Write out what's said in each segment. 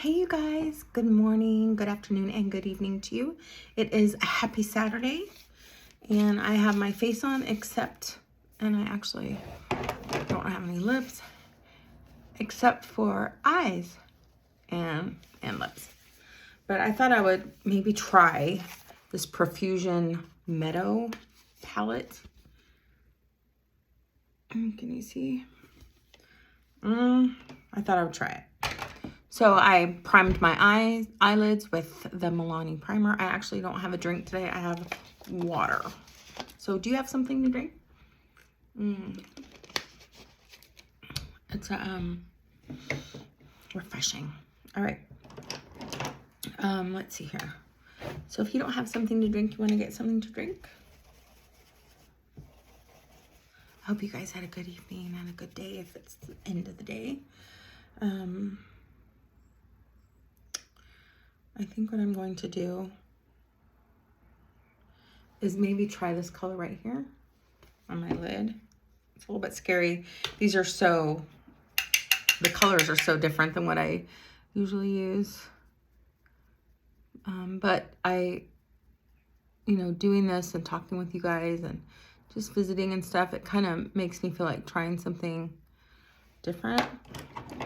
Hey you guys, good morning, good afternoon, and good evening to you. It is a happy Saturday, and I have my face on except, and I actually don't have any lips, except for eyes and lips. But I thought I would maybe try this Profusion Meadow palette. Can you see? I thought I would try it. So I primed my eyelids with the Milani primer. I actually don't have a drink today. I have water. So do you have something to drink? It's refreshing. All right. Let's see here. So if you don't have something to drink, you want to get something to drink? I hope you guys had a good evening and a good day if it's the end of the day. I think what I'm going to do is maybe try this color right here on my lid. It's a little bit scary. These are the colors are so different than what I usually use. But doing this and talking with you guys and just visiting and stuff, it kind of makes me feel like trying something different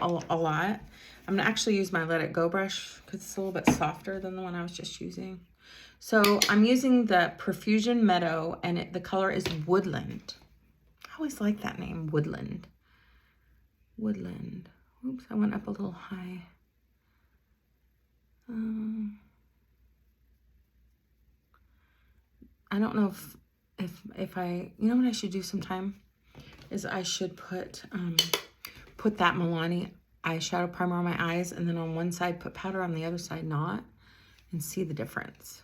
a lot. I'm gonna actually use my Let It Go brush because it's a little bit softer than the one I was just using. So I'm using the Profusion Meadow, and the color is Woodland. I always like that name, Woodland. Woodland. Oops, I went up a little high. I don't know if I, you know what I should do sometime is I should put that Milani eyeshadow primer on my eyes, and then on one side put powder, on the other side not, and see the difference.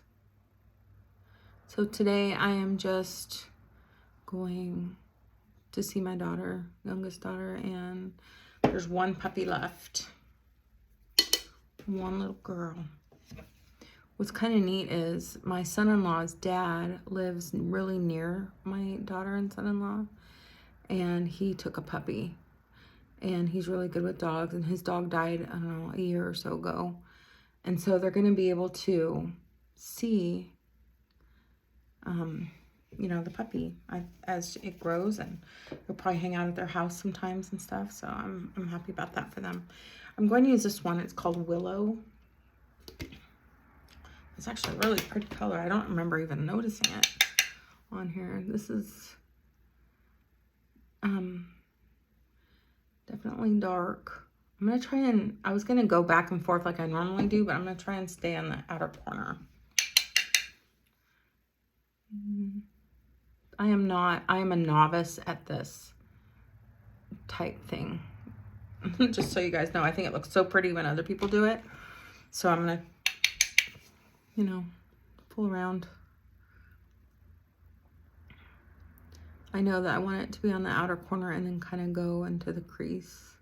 So today I am just going to see my daughter, youngest daughter, and there's one puppy left. One little girl. What's kind of neat is my son-in-law's dad lives really near my daughter and son-in-law, and he took a puppy. And he's really good with dogs, and his dog died, I don't know, a year or so ago. And so they're going to be able to see, the puppy as it grows, and they'll probably hang out at their house sometimes and stuff. So I'm happy about that for them. I'm going to use this one. It's called Willow. It's actually a really pretty color. I don't remember even noticing it on here. This is definitely dark. I'm going to try and, I was going to go back and forth like I normally do, but I'm going to try and stay on the outer corner. I am a novice at this type thing. Just so you guys know, I think it looks so pretty when other people do it. So I'm going to, pull around. I know that I want it to be on the outer corner and then kind of go into the crease.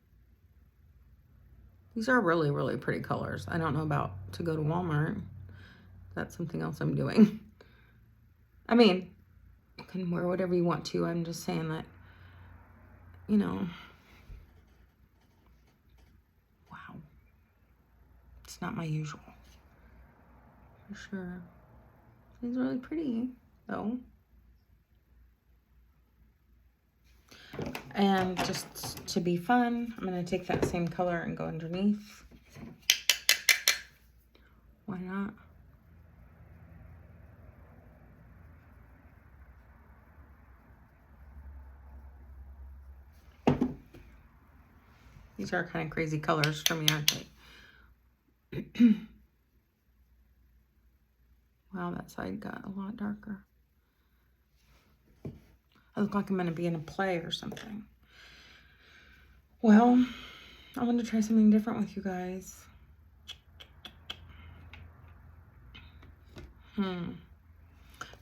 These are really, really pretty colors. I don't know about to go to Walmart. That's something else I'm doing. I mean, you can wear whatever you want to. I'm just saying that, wow. It's not my usual. For sure. These are really pretty, though. And just to be fun, I'm going to take that same color and go underneath. Why not? These are kind of crazy colors for me, aren't they? Wow, that side got a lot darker. I look like I'm going to be in a play or something. Well, I wanted to try something different with you guys.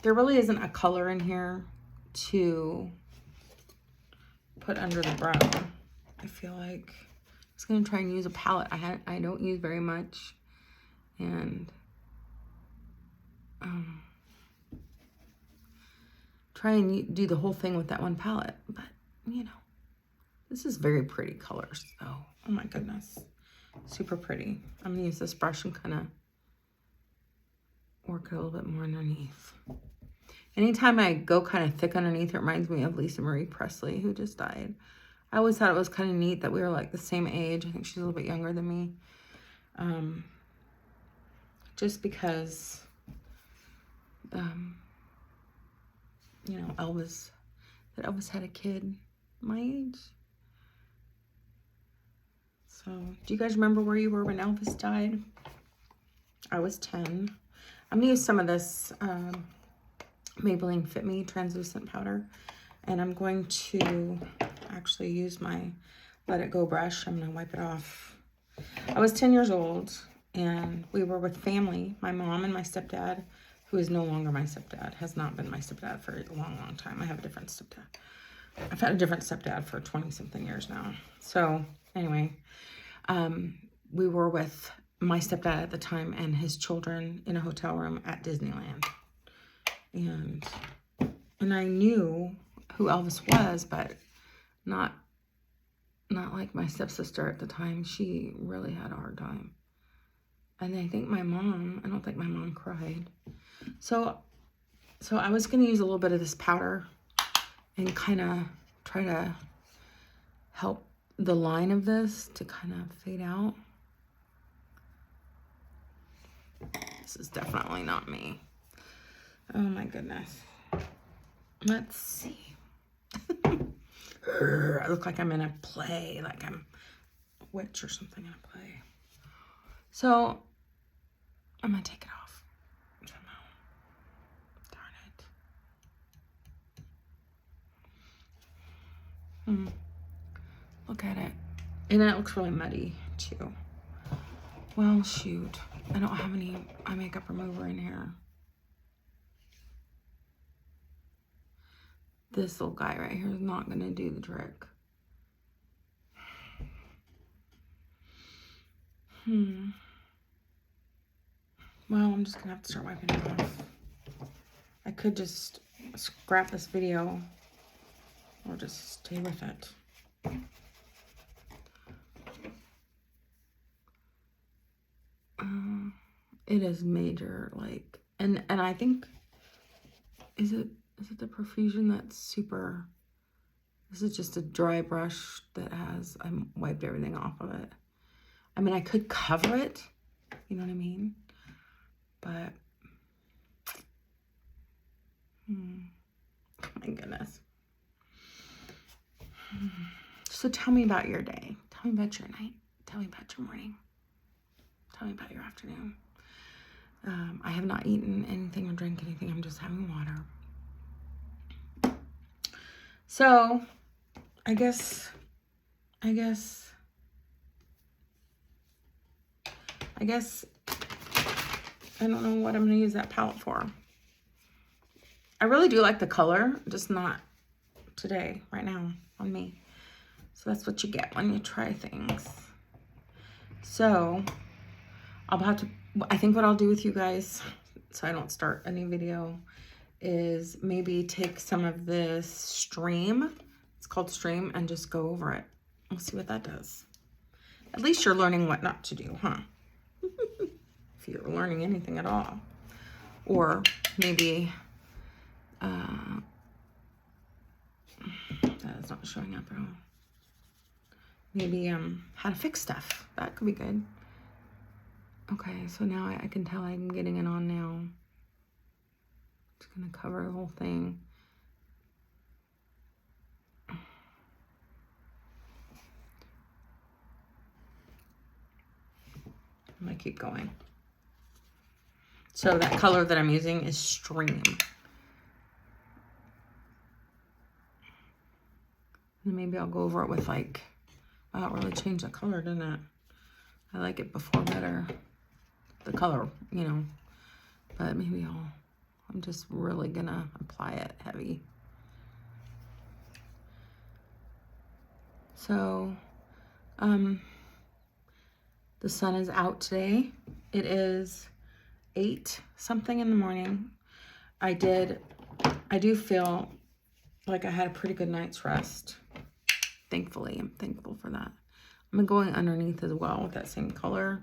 There really isn't a color in here to put under the brow. I feel like I was going to try and use a palette I don't use very much. And try and do the whole thing with that one palette. But, this is very pretty colors, though. Oh, my goodness. Super pretty. I'm going to use this brush and kind of work it a little bit more underneath. Anytime I go kind of thick underneath, it reminds me of Lisa Marie Presley, who just died. I always thought it was kind of neat that we were like the same age. I think she's a little bit younger than me. Just because, you know, Elvis had a kid my age. So, do you guys remember where you were when Elvis died? I was 10. I'm going to use some of this Maybelline Fit Me translucent powder. And I'm going to actually use my Let It Go brush. I'm going to wipe it off. I was 10 years old, and we were with family. My mom and my stepdad, who is no longer my stepdad, has not been my stepdad for a long, long time. I have a different stepdad. I've had a different stepdad for 20-something years now. So, anyway, we were with my stepdad at the time and his children in a hotel room at Disneyland. And I knew who Elvis was, but not like my stepsister at the time. She really had a hard time. And I don't think my mom cried. So I was going to use a little bit of this powder and kind of try to help the line of this to kind of fade out. This is definitely not me. Oh my goodness. Let's see. I look like I'm in a play, like I'm a witch or something in a play. So I'm gonna take it off somehow. Darn it. Look at it. And it looks really muddy too. Well, shoot. I don't have any eye makeup remover in here. This little guy right here is not going to do the trick. Well, I'm just going to have to start wiping it off. I could just scrap this video or just stay with it. It is major, like, and I think, is it the profusion that's super? This is just a dry brush that I wiped everything off of it. I mean, I could cover it, you know what I mean? But, oh my goodness. So tell me about your day. Tell me about your night. Tell me about your morning. Tell me about your afternoon. I have not eaten anything or drank anything. I'm just having water. So, I guess I don't know what I'm going to use that palette for. I really do like the color, just not today, right now, on me. So that's what you get when you try things. So, I think what I'll do with you guys, so I don't start a new video, is maybe take some of this Stream, it's called Stream, and just go over it. We'll see what that does. At least you're learning what not to do, huh? If you're learning anything at all. Or maybe, that is not showing up at all. Maybe how to fix stuff. That could be good. Okay, so now I can tell I'm getting it on now. Just gonna cover the whole thing. I'm gonna keep going. So that color that I'm using is Stream. And maybe I'll go over it with like, wow, it really changed the color, didn't it? I like it before better. The color, you know, but maybe I'm just really gonna apply it heavy. So, the sun is out today. It is 8-something in the morning. I do feel like I had a pretty good night's rest. Thankfully, I'm thankful for that. I'm going underneath as well with that same color.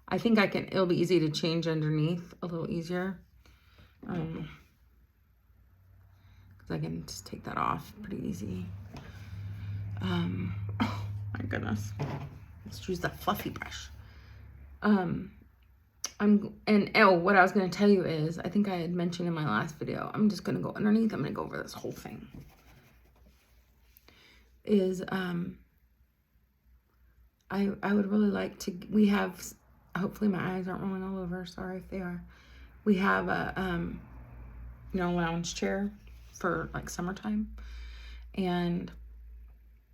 I think it'll be easy to change underneath a little easier. Because I can just take that off pretty easy. Oh my goodness. Let's use that fluffy brush. What I was going to tell you is, I think I had mentioned in my last video, I'm just going to go underneath. I'm going to go over this whole thing. I would really like to, we have, hopefully my eyes aren't rolling all over. Sorry if they are. We have a, lounge chair for like summertime. And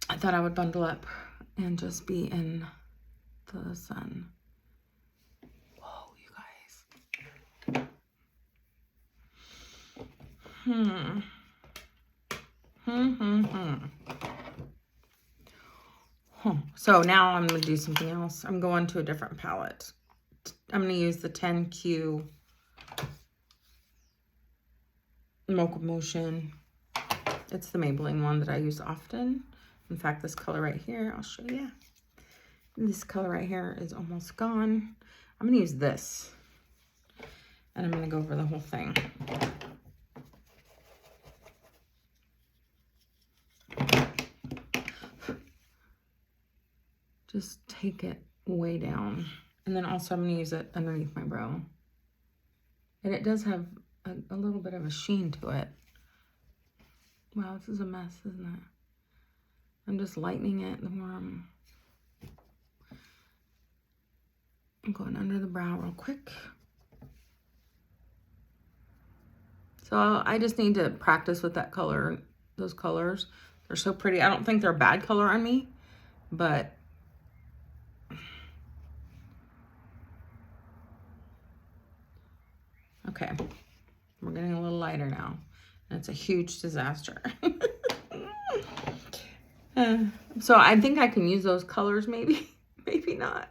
I thought I would bundle up and just be in the sun. Whoa, you guys. So now I'm going to do something else. I'm going to a different palette. I'm going to use the 10Q Mocha Motion. It's the Maybelline one that I use often. In fact, this color right here, I'll show you. This color right here is almost gone. I'm going to use this. And I'm going to go over the whole thing. Just take it way down. And then also I'm going to use it underneath my brow. And it does have a little bit of a sheen to it. Wow, this is a mess, isn't it? I'm just lightening it the more I'm going under the brow real quick. So I just need to practice with that color, those colors. They're so pretty. I don't think they're a bad color on me, but okay, we're getting a little lighter now. And it's a huge disaster. So I think I can use those colors maybe, maybe not.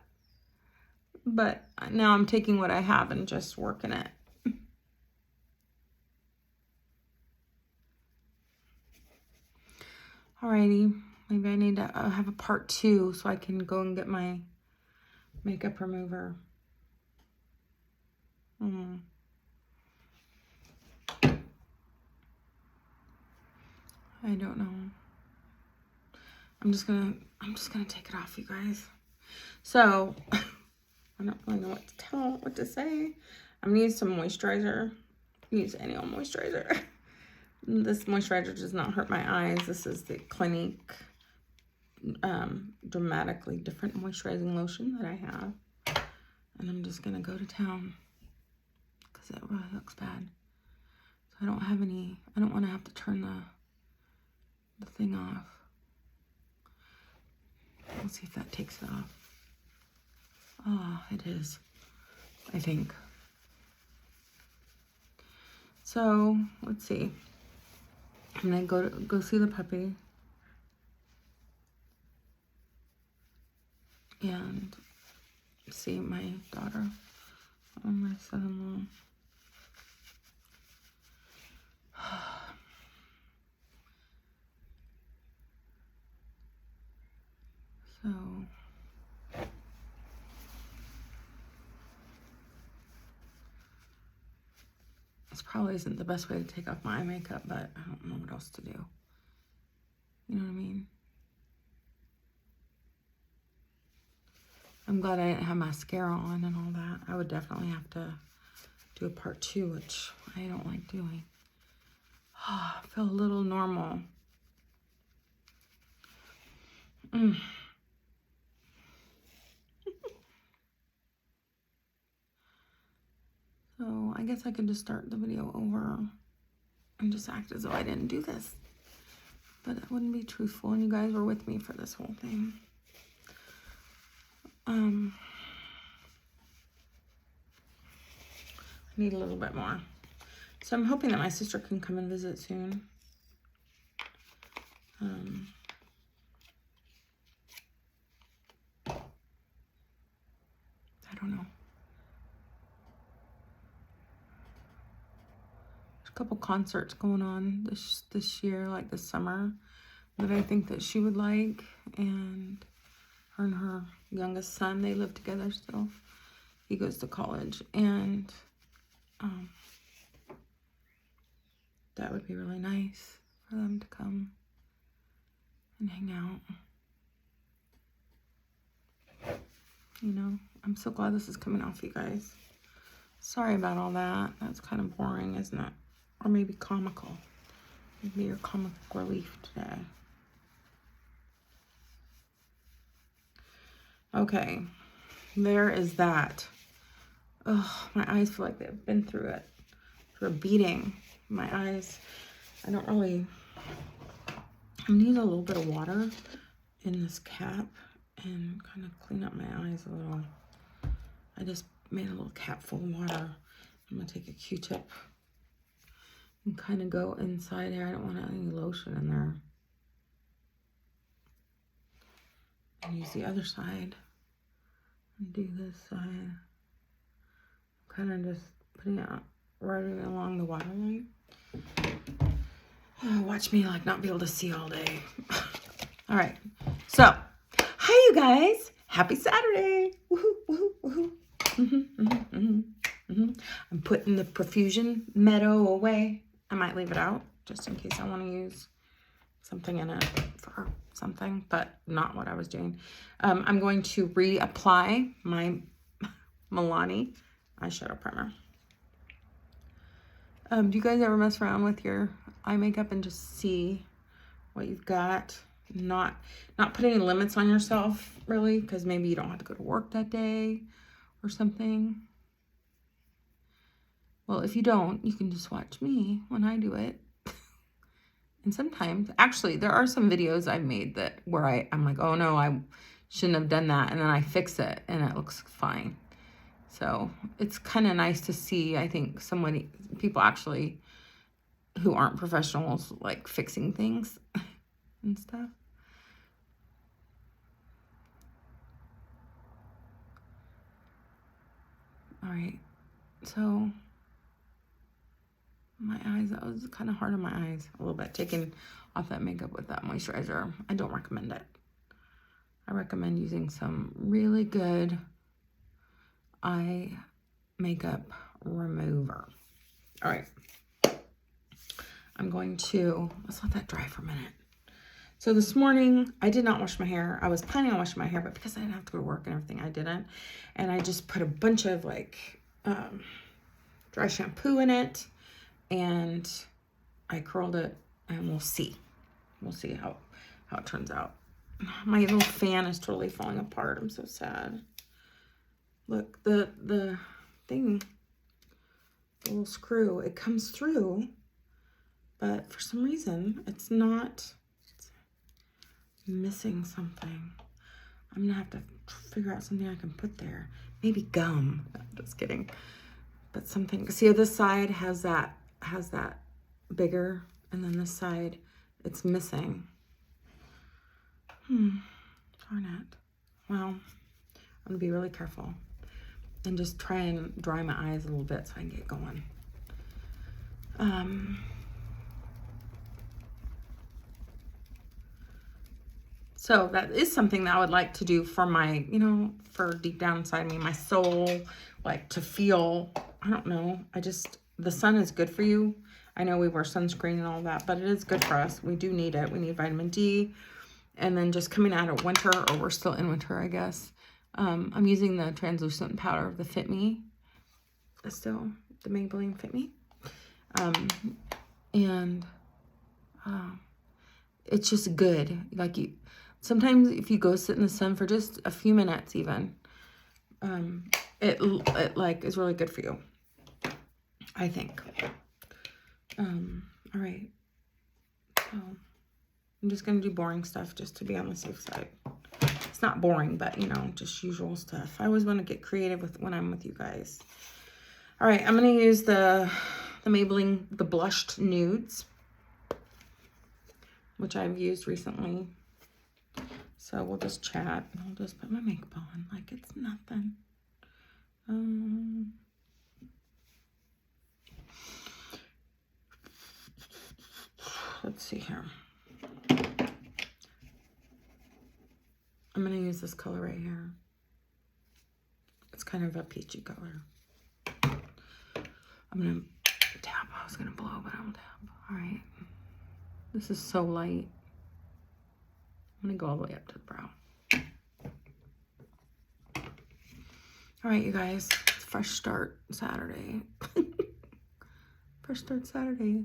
But now I'm taking what I have and just working it. Alrighty, maybe I need to have a part 2 so I can go and get my makeup remover. I don't know. I'm just gonna take it off, you guys. So I don't really know what to say. I'm gonna use some moisturizer. Use any old moisturizer. This moisturizer does not hurt my eyes. This is the Clinique Dramatically Different Moisturizing Lotion that I have. And I'm just gonna go to town because it really looks bad. So I don't want to have to turn the thing off. Let's see if that takes it off. Oh, it is, I think. So let's see. I'm gonna go see the puppy and see my daughter and my son-in-law. So this probably isn't the best way to take off my eye makeup, but I don't know what else to do. You know what I mean? I'm glad I didn't have mascara on and all that. I would definitely have to do a part 2, which I don't like doing. I feel a little normal. So I guess I could just start the video over and just act as though I didn't do this. But that wouldn't be truthful, and you guys were with me for this whole thing. I need a little bit more. So I'm hoping that my sister can come and visit soon. I don't know. There's a couple concerts going on this year, like this summer. that I think that she would like. And her youngest son, they live together still. He goes to college, and that would be really nice for them to come and hang out. You know, I'm so glad this is coming off, you guys. Sorry about all that. That's kind of boring, isn't it? Or maybe comical. Maybe your comic relief today. Okay, there is that. Oh, my eyes feel like they've been through it. Through a beating. My eyes, I don't really... I'm gonna use a little bit of water in this cap and kind of clean up my eyes a little. I just made a little cap full of water. I'm gonna take a Q-tip and kind of go inside here. I don't want any lotion in there. And use the other side and do this side. Kind of just putting it right along the waterline. Oh, watch me like not be able to see all day. All right, so hi you guys, happy Saturday. Woohoo, woohoo, woohoo. I'm putting the Profusion Meadow away. I might leave it out just in case I want to use something in it for something, but not what I was doing. I'm going to reapply my Milani eyeshadow primer. Do you guys ever mess around with your eye makeup and just see what you've got? Not put any limits on yourself, really, because maybe you don't have to go to work that day or something. Well, if you don't, you can just watch me when I do it. And sometimes, actually, there are some videos I've made that where I'm like, oh no, I shouldn't have done that. And then I fix it and it looks fine. So it's kind of nice to see, I think, people actually who aren't professionals, like fixing things and stuff. All right, so my eyes, that was kind of hard on my eyes a little bit, taking off that makeup with that moisturizer. I don't recommend it. I recommend using some really good eye makeup remover. All right, I'm going to, let's let that dry for a minute. So this morning, I did not wash my hair. I was planning on washing my hair, but because I didn't have to go to work and everything, I didn't. And I just put a bunch of like dry shampoo in it, and I curled it, and we'll see. We'll see how it turns out. My little fan is totally falling apart. I'm so sad. Look, the thing, the little screw, it comes through, but for some reason, it's missing something. I'm gonna have to figure out something I can put there. Maybe gum. No, just kidding. But something. See, this side has that bigger, and then this side, it's missing. Darn it. Well, I'm gonna be really careful and just try and dry my eyes a little bit so I can get going. So that is something that I would like to do for my, for deep down inside me, my soul, like to feel, I don't know. The sun is good for you. I know we wear sunscreen and all that, but it is good for us. We do need it. We need vitamin D. And then just coming out of winter, or we're still in winter, I guess. I'm using the translucent powder of the Fit Me. Still, the Maybelline Fit Me. It's just good. Like sometimes if you go sit in the sun for just a few minutes even, it like is really good for you, I think. All right. So I'm just going to do boring stuff just to be on the safe side. It's not boring, but just usual stuff. I always want to get creative when I'm with you guys. All right, I'm going to use the Maybelline, the Blushed Nudes, which I've used recently. So we'll just chat. I'll just put my makeup on like it's nothing. Let's see here. this color right here. It's kind of a peachy color. I'm going to tap. I was going to blow, but I'll tap. All right. This is so light. I'm going to go all the way up to the brow. All right, you guys. It's Fresh Start Saturday. Fresh Start Saturday.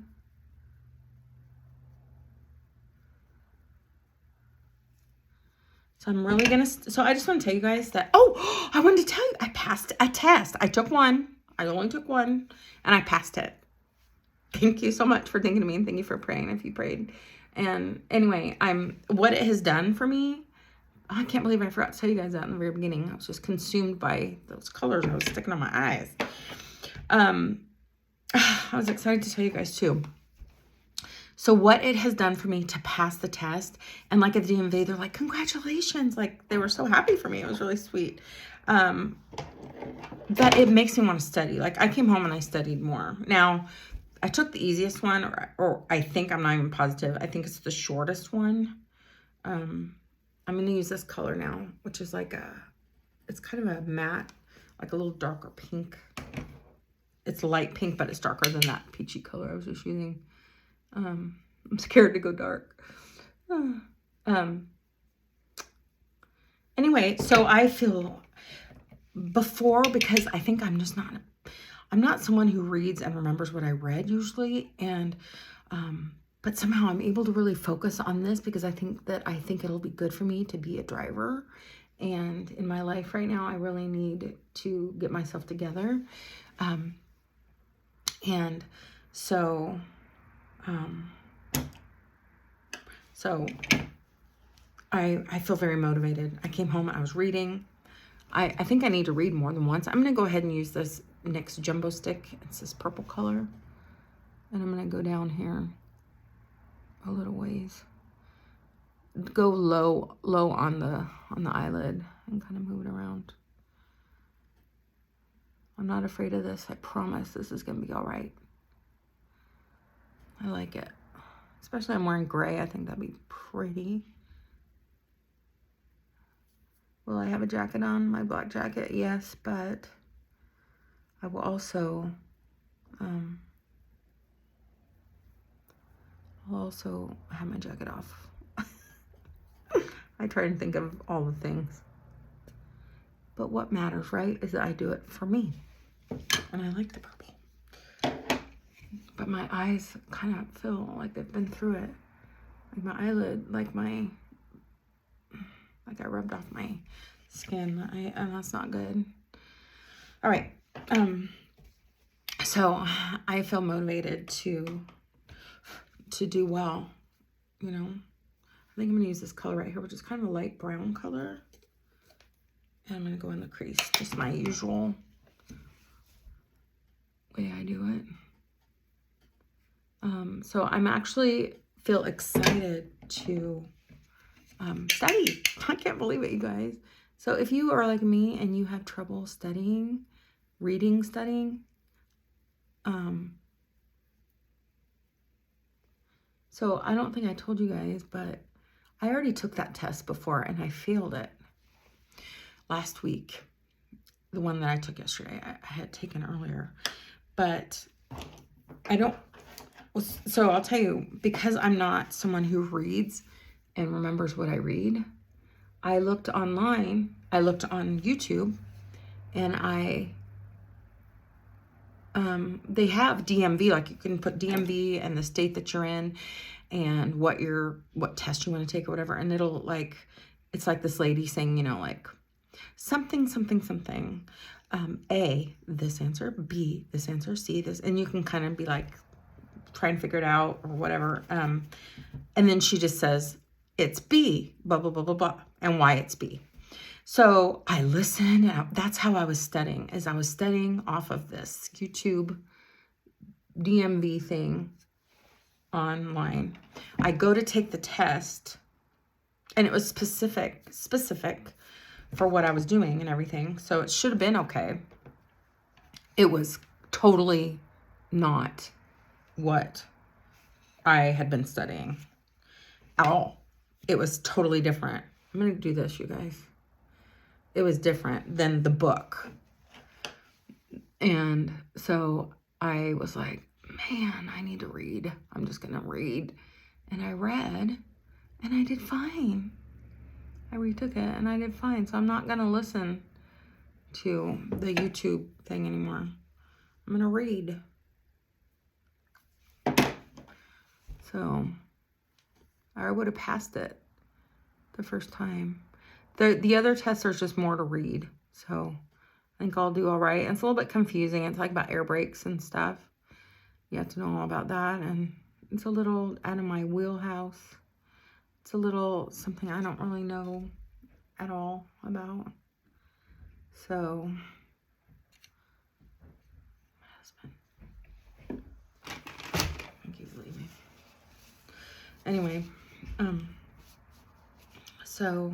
So I'm really going to, so I just want to tell you guys that, oh, I wanted to tell you, I passed a test. I took one. I only took one, and I passed it. Thank you so much for thinking of me, and thank you for praying if you prayed. And anyway, what it has done for me, I can't believe I forgot to tell you guys that in the very beginning. I was just consumed by those colors I was sticking on my eyes. I was excited to tell you guys too. So what it has done for me to pass the test, and like at the DMV, they're like, congratulations. Like, they were so happy for me. It was really sweet. That it makes me want to study. Like, I came home and I studied more. Now, I took the easiest one, or I think, I'm not even positive. I think it's the shortest one. I'm going to use this color now, which is like it's kind of a matte, like a little darker pink. It's light pink, but it's darker than that peachy color I was just using. I'm scared to go dark. Anyway, so I feel before, because I think I'm not someone who reads and remembers what I read usually. And, but somehow I'm able to really focus on this because I think it'll be good for me to be a driver. And in my life right now, I really need to get myself together. And so, I feel very motivated. I came home, I was reading. I think I need to read more than once. I'm going to go ahead and use this NYX Jumbo Stick. It's this purple color. And I'm going to go down here a little ways. Go low on the eyelid and kind of move it around. I'm not afraid of this. I promise this is going to be all right. I like it. Especially I'm wearing gray. I think that'd be pretty. Will I have a jacket on? My black jacket? Yes, but I will also, I'll also have my jacket off. I try and think of all the things. But what matters, right, is that I do it for me. And I like the purple. But my eyes kind of feel like they've been through it. Like my eyelid, like I rubbed off my skin. And that's not good. All right. So I feel motivated to do well, you know. I think I'm going to use this color right here, which is kind of a light brown color. And I'm going to go in the crease, just my usual way I do it. So I'm actually feel excited to study. I can't believe it, you guys. So if you are like me and you have trouble studying, studying, so I don't think I told you guys, but I already took that test before and I failed it last week. The one that I took yesterday, I had taken earlier, but so I'll tell you, because I'm not someone who reads and remembers what I read, I looked online, I looked on YouTube, and they have DMV, like you can put DMV and the state that you're in and what test you want to take or whatever. And it'll it's like this lady saying, you know, like something, A, this answer, B, this answer, C, this, and you can kind of be like, try and figure it out or whatever. And then she just says, it's B, blah, blah, blah, blah, blah, and why it's B. So I listened, and that's how I was studying, is I was studying off of this YouTube DMV thing online. I go to take the test, and it was specific for what I was doing and everything. So it should have been okay. It was totally not what I had been studying at all. It was totally different. I'm going to do this, you guys. it was different than the book. And so I was like, man, I need to read. I'm just going to read. And I read and I did fine. I retook it and I did fine. So I'm not going to listen to the YouTube thing anymore. I'm going to read. So I would have passed it the first time. The other tests are just more to read. So I think I'll do all right. It's a little bit confusing. It's like about air brakes and stuff. You have to know all about that. And it's a little out of my wheelhouse. It's a little something I don't really know at all about. So, my husband, I think he's leaving. Anyway, so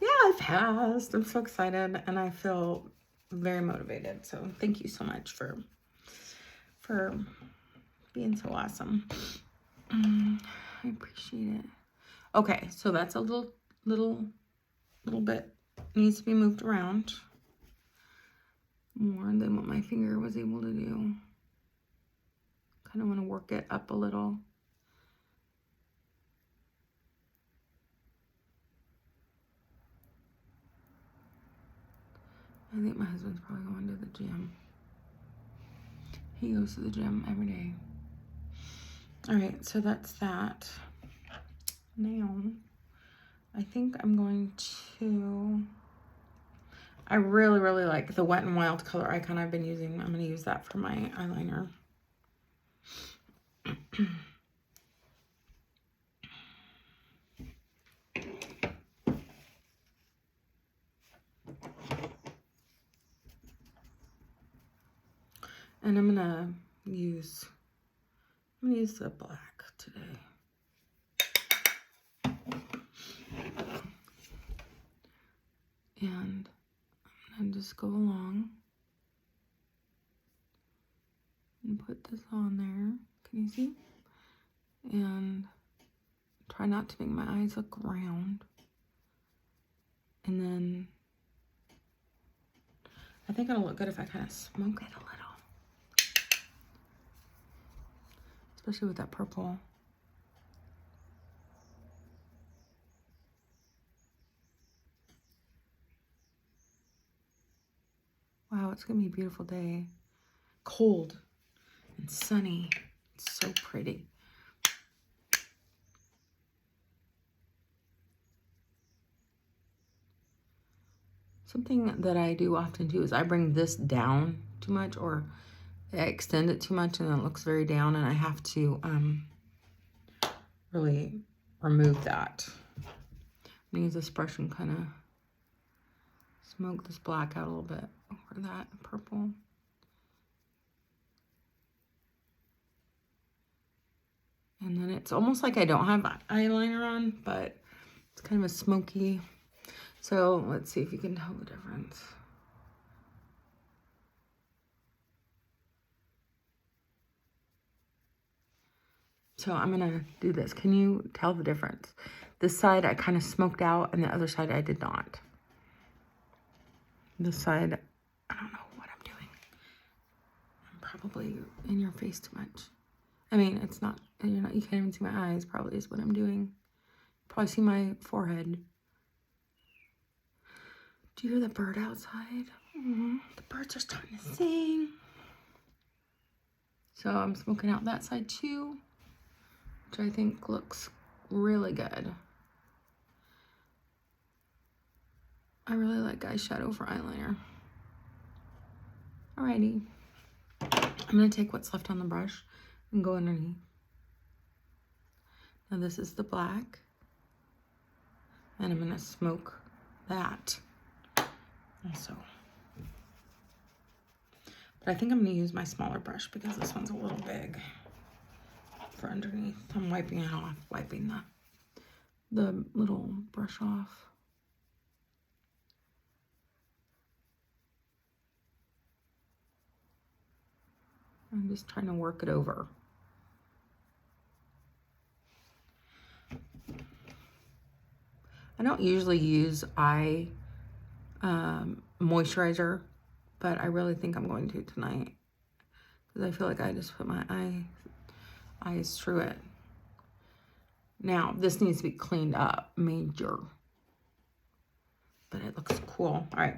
yeah, I passed. I'm so excited and I feel very motivated. So thank you so much for being so awesome. I appreciate it. Okay, so that's a little bit needs to be moved around more than what my finger was able to do. Kind of want to work it up a little. I think my husband's probably going to the gym. He goes to the gym every day. All right, so that's that. Now, I think I'm going to, I really, really like the Wet n Wild color icon I've been using. I'm going to use that for my eyeliner. And I'm gonna use the black today. And I'm gonna just go along and put this on there. Can you see? And try not to make my eyes look round. And then I think it'll look good if I kind of smoke it a little. Especially with that purple. Wow, it's gonna be a beautiful day. Cold and sunny. It's so pretty. Something that I do often too is I bring this down too much, or I extend it too much and it looks very down, and I have to really remove that. I'm gonna use this brush and kind of smoke this black out a little bit over that purple. And then it's almost like I don't have eyeliner on, but it's kind of a smoky. So let's see if you can tell the difference. So I'm gonna do this. Can you tell the difference? This side I kind of smoked out and the other side I did not. This side, I don't know what I'm doing. I'm probably in your face too much. I mean, it's not, you can't even see my eyes, probably is what I'm doing. Probably see my forehead. Do you hear the bird outside? The birds are starting to sing. So I'm smoking out that side too, which I think looks really good. I really like eyeshadow for eyeliner. Alrighty. I'm gonna take what's left on the brush and go underneath. Now this is the black. And I'm gonna smoke that also. But I think I'm gonna use my smaller brush because this one's a little big for underneath. I'm wiping it off, wiping the little brush off. I'm just trying to work it over. I don't usually use eyeliner moisturizer, but I really think I'm going to tonight because I feel like I just put my eyes through it. Now, this needs to be cleaned up, major, but it looks cool. All right.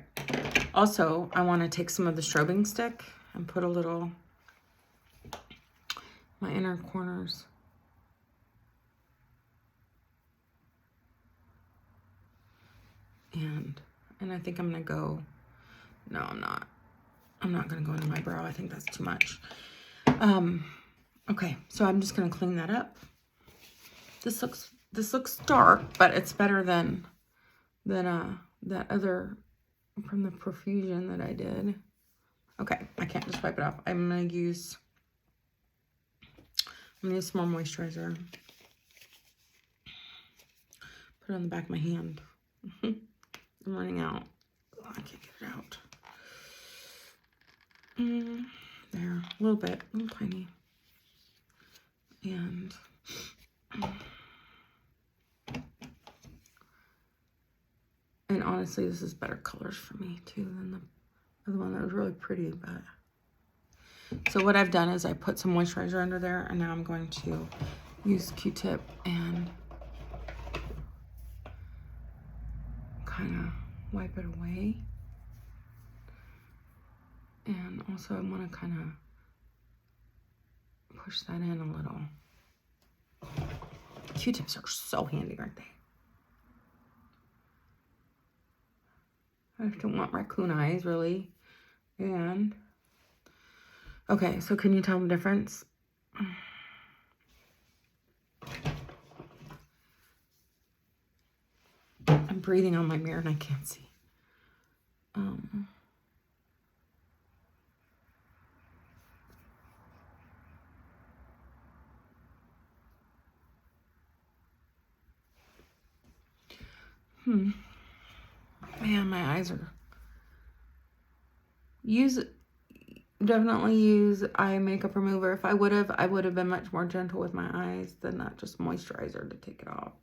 Also, I want to take some of the strobing stick and put a little, my inner corners. And I think I'm going to go, no, I'm not. I'm not going to go into my brow. I think that's too much. Okay, so I'm just going to clean that up. This looks dark, but it's better than that other from the Profusion that I did. Okay, I can't just wipe it off. I'm going to use some more moisturizer. Put it on the back of my hand. I'm running out. Oh, I can't get it out. There, a little bit, a little tiny. And honestly, this is better colors for me too than the other one that was really pretty. But so what I've done is I put some moisturizer under there, and now I'm going to use Q-tip and kind of wipe it away. And also I want to kind of push that in a little. Q-tips are so handy, aren't they? I just don't want raccoon eyes, really. And, okay, so can you tell the difference? I'm breathing on my mirror and I can't see. Man, my eyes are... Definitely use eye makeup remover. If I would have been much more gentle with my eyes than not just moisturizer to take it off.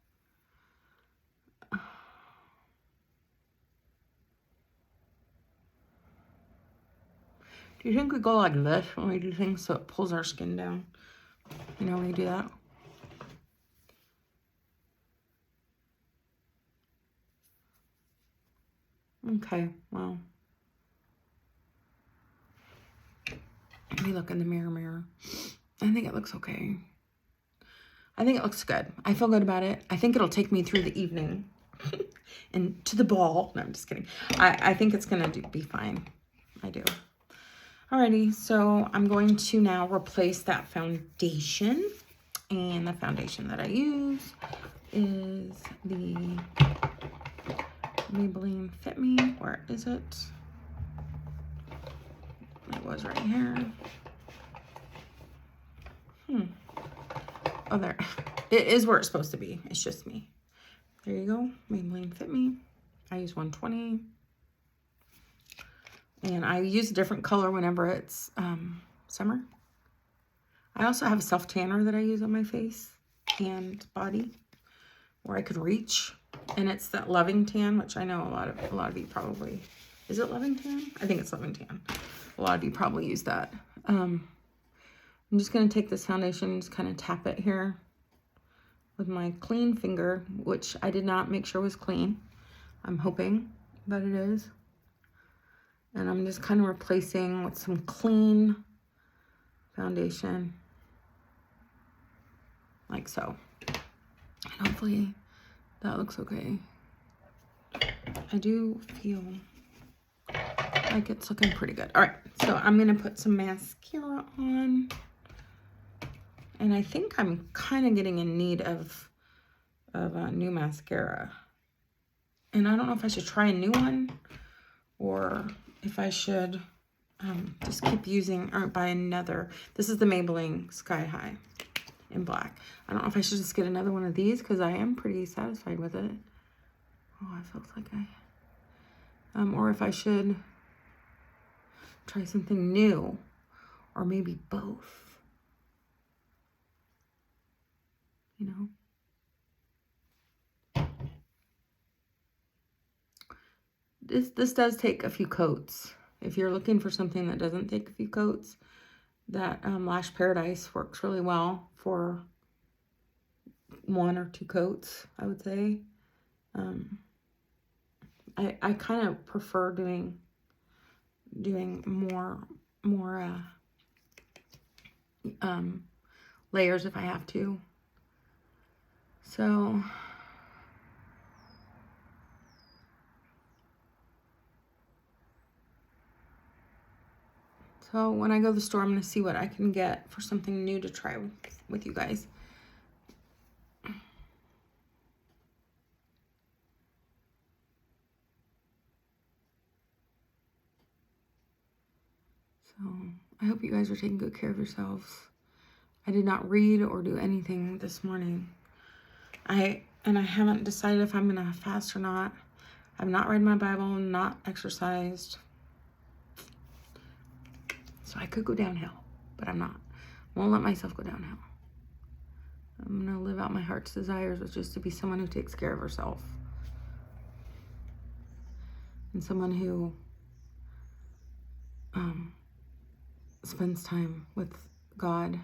Do you think we go like this when we do things so it pulls our skin down? You know when we do that? Okay, well. Let me look in the mirror. I think it looks okay. I think it looks good. I feel good about it. I think it'll take me through the evening and to the ball. No, I'm just kidding. I think it's going to be fine. I do. Alrighty, so I'm going to now replace that foundation. And the foundation that I use is the Maybelline Fit Me. Where is it? It was right here. Oh, there. It is where it's supposed to be. It's just me. There you go. Maybelline Fit Me. I use 120. And I use a different color whenever it's summer. I also have a self-tanner that I use on my face and body where I could reach. And it's that Loving Tan, which I know a lot of you probably... Is it Loving Tan? I think it's Loving Tan. A lot of you probably use that. I'm just going to take this foundation and just kind of tap it here with my clean finger, which I did not make sure was clean. I'm hoping that it is. And I'm just kind of replacing with some clean foundation, like so. And hopefully that looks okay. I do feel like it's looking pretty good. All right, so I'm gonna put some mascara on. And I think I'm kind of getting in need of a new mascara. And I don't know if I should try a new one or if I should just keep using or buy another. This is the Maybelline Sky High in black. I don't know if I should just get another one of these because I am pretty satisfied with it. Oh, I felt like or if I should try something new or maybe both. You know? This does take a few coats. If you're looking for something that doesn't take a few coats, that Lash Paradise works really well for 1 or 2 coats, I would say. I kind of prefer doing more layers if I have to. So when I go to the store, I'm going to see what I can get for something new to try with you guys. So I hope you guys are taking good care of yourselves. I did not read or do anything this morning. I haven't decided if I'm going to fast or not. I've not read my Bible, not exercised. So I could go downhill, but I'm not. Won't let myself go downhill. I'm going to live out my heart's desires, which is to be someone who takes care of herself. And someone who spends time with God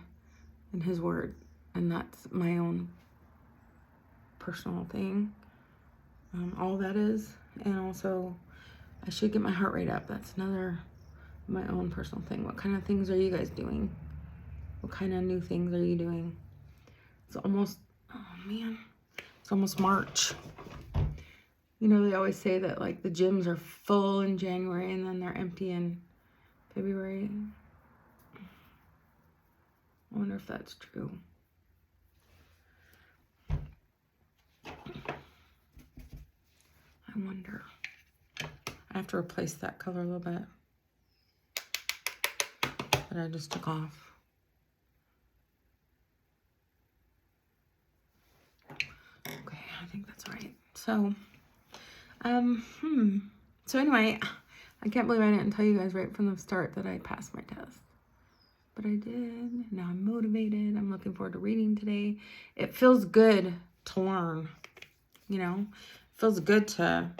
and His Word. And that's my own personal thing. All that is. And also, I should get my heart rate up. That's another, my own personal thing. What kind of things are you guys doing? What kind of new things are you doing? It's almost, oh man, it's almost March. You know, they always say that like the gyms are full in January and then they're empty in February. I wonder if that's true. I wonder. I have to replace that color a little bit that I just took off. Okay, I think that's right. So, so anyway, I can't believe I didn't tell you guys right from the start that I passed my test. But I did. Now I'm motivated. I'm looking forward to reading today. It feels good to learn, you know? It feels good to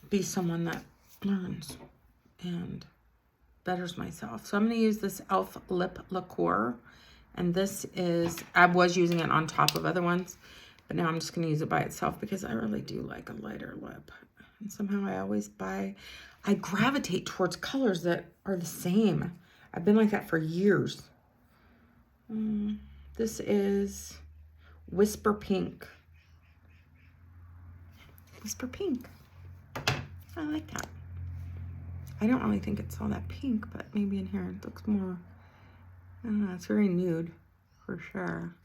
be someone that learns and betters myself. So I'm going to use this e.l.f. lip liqueur. And this is, I was using it on top of other ones, but now I'm just going to use it by itself because I really do like a lighter lip. And somehow I gravitate towards colors that are the same. I've been like that for years. This is Whisper Pink. Whisper Pink. I like that. I don't really think it's all that pink, but maybe in here it looks more, I don't know, it's very nude for sure.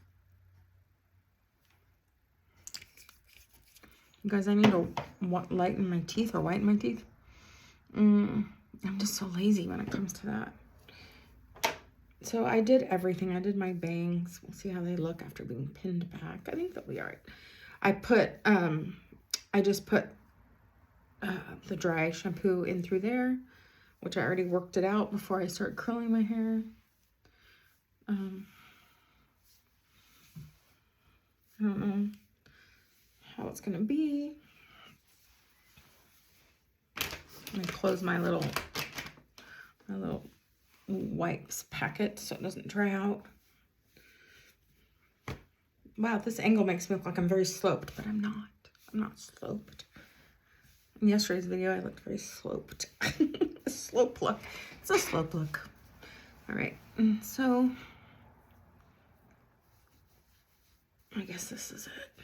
You guys, I need to lighten my teeth or whiten my teeth. I'm just so lazy when it comes to that. So I did everything. I did my bangs. We'll see how they look after being pinned back. I think they'll be all right. I just put the dry shampoo in through there, which I already worked it out before I start curling my hair. I don't know how it's gonna be. I'm gonna close my little wipes packet so it doesn't dry out. Wow, this angle makes me look like I'm very sloped, but I'm not. I'm not sloped. In yesterday's video, I looked very sloped. A slope look. It's a slope look. All right, and so I guess this is it.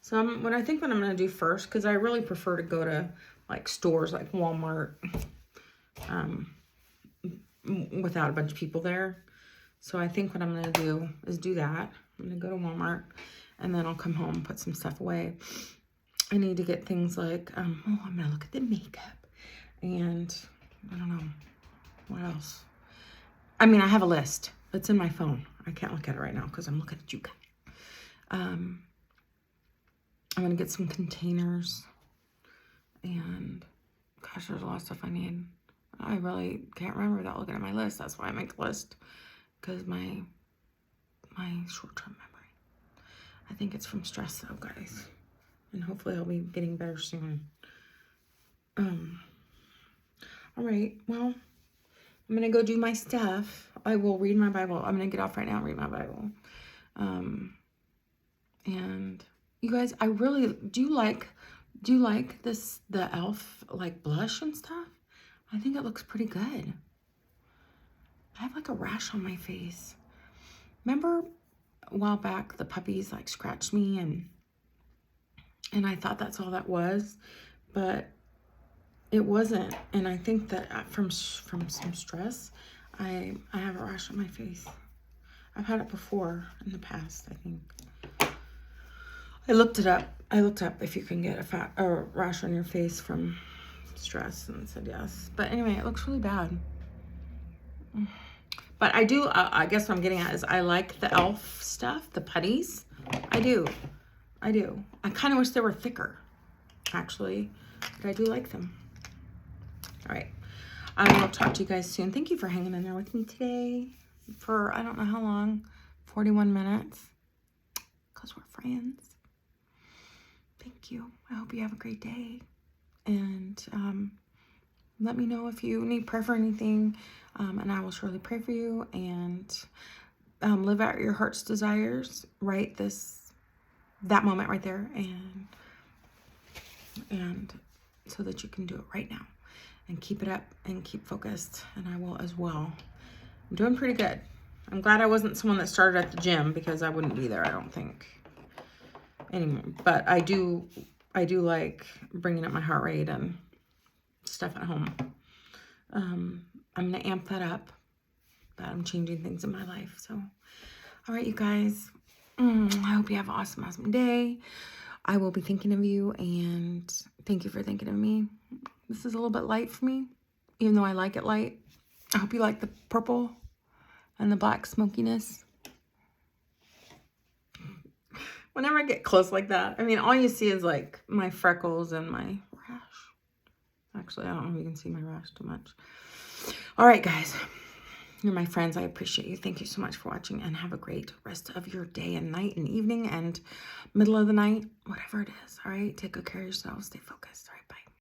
So what I'm gonna do first, because I really prefer to go to like stores like Walmart, without a bunch of people there. So I think what I'm gonna do is do that. I'm gonna go to Walmart and then I'll come home and put some stuff away. I need to get things like, I'm gonna look at the makeup and I don't know, what else? I mean, I have a list. It's in my phone. I can't look at it right now because I'm looking at you guys. I'm gonna get some containers and gosh, there's a lot of stuff I need. I really can't remember without looking at my list. That's why I make the list, because my short-term memory. I think it's from stress though, guys. And hopefully I'll be getting better soon. All right, well, I'm going to go do my stuff. I will read my Bible. I'm going to get off right now and read my Bible. And you guys, I really, do you like this, the e.l.f. like blush and stuff? I think it looks pretty good. I have like a rash on my face. Remember a while back, the puppies like scratched me and I thought that's all that was, but it wasn't. And I think that from some stress, I have a rash on my face. I've had it before in the past, I think. I looked it up. I looked up if you can get a rash on your face from stress, and it said yes. But anyway, it looks really bad. But I do, I guess what I'm getting at is I like the e.l.f. stuff, the putties. I do. I kind of wish they were thicker, actually, but I do like them. All right. I will talk to you guys soon. Thank you for hanging in there with me today for, I don't know how long, 41 minutes, because we're friends. Thank you. I hope you have a great day. And let me know if you need prayer for anything, and I will surely pray for you. And live out your heart's desires right that moment right there, and so that you can do it right now and keep it up and keep focused. And I will as well. I'm doing pretty good. I'm glad I wasn't someone that started at the gym, because I wouldn't be there, I don't think, anymore. But I do like bringing up my heart rate and stuff at home. I'm going to amp that up, but I'm changing things in my life. So, all right, you guys, I hope you have an awesome, awesome day. I will be thinking of you, and thank you for thinking of me. This is a little bit light for me, even though I like it light. I hope you like the purple and the black smokiness. Whenever I get close like that, I mean, all you see is like my freckles and my rash. Actually, I don't know if you can see my rash too much. All right, guys. You're my friends. I appreciate you. Thank you so much for watching, and have a great rest of your day and night and evening and middle of the night, whatever it is. All right. Take good care of yourselves. Stay focused. All right. Bye.